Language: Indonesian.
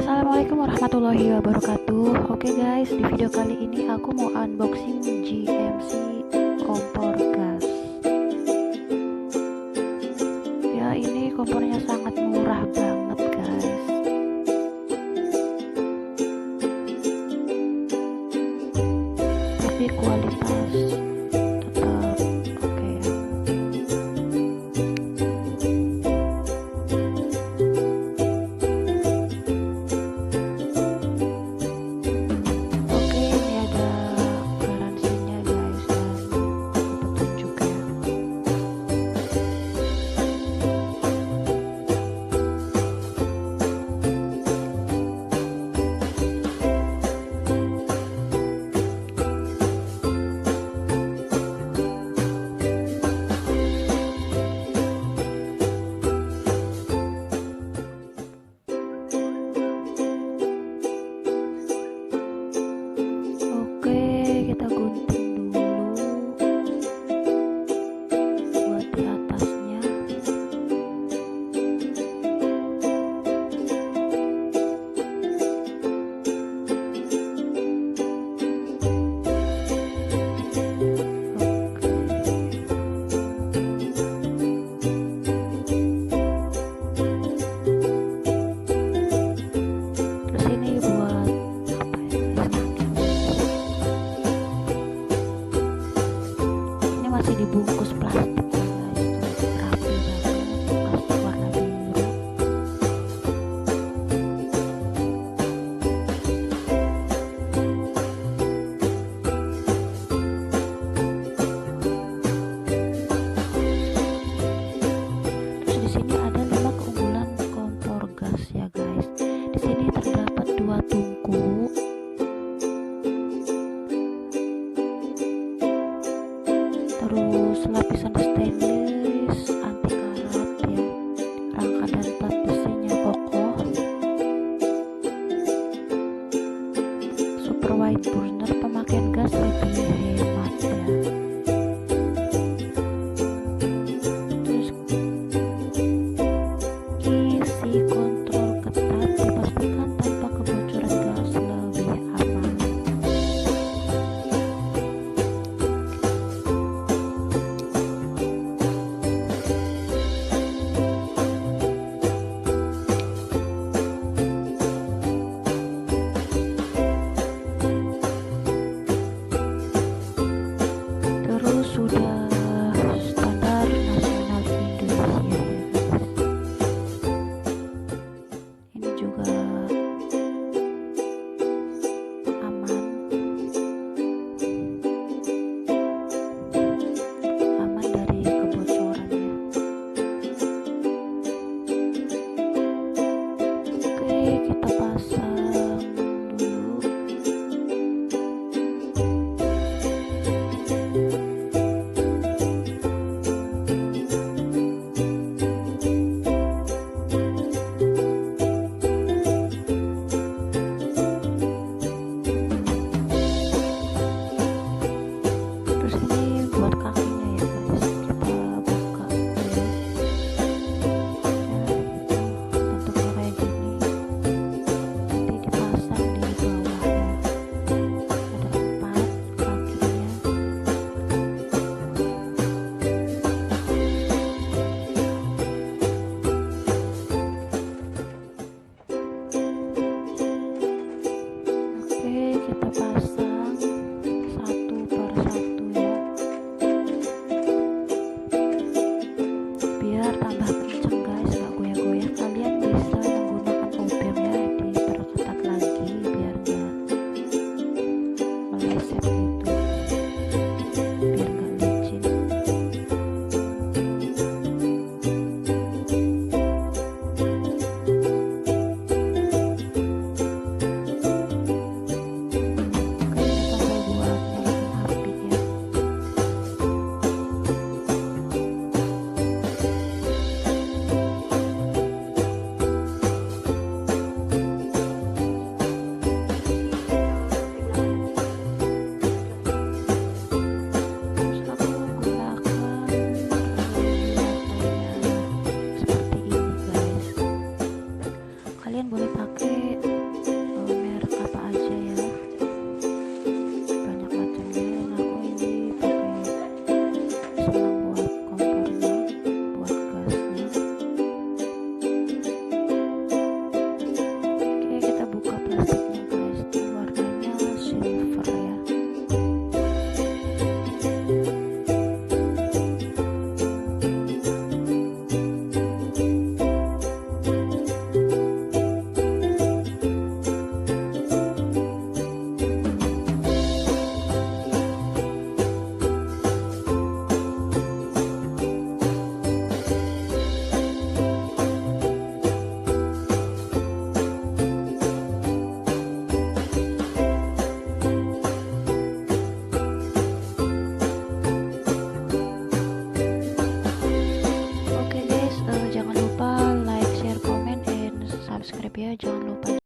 Assalamualaikum warahmatullahi wabarakatuh. Oke guys, di video kali ini aku mau unboxing GMC kompor gas. Ya, ini kompornya sangat murah banget guys. Tapi kualitas tetap oke ya. Kita gunting dulu buat di atasnya. Terus ini buat masih dibungkus plastik ya guys, itu rapi banget, plastik warna biru. Terus di sini ada 5 keunggulan kompor gas ya guys. Di sini terdapat 2 tungku, terus lapisan stainless anti karat ya, rangka dan plat besinya kokoh, super wide burner, pemakaian gas lebih hemat ya. Terus isi kontrol ketat, dipastikan tanpa kebocoran gas, lebih aman. Sudah standar nasional Indonesia ya guys. Ini juga aman dari kebocoran ya. Oke, kita pasang dulu. Kita pasang satu per satu ya, biar tambah kenceng guys, nggak goyah-goyah. Kalian bisa menggunakan obeng ya, diperketat lagi biar nggak meleset gitu, biar nggak licin. Kalian boleh pakai ya, jangan lupa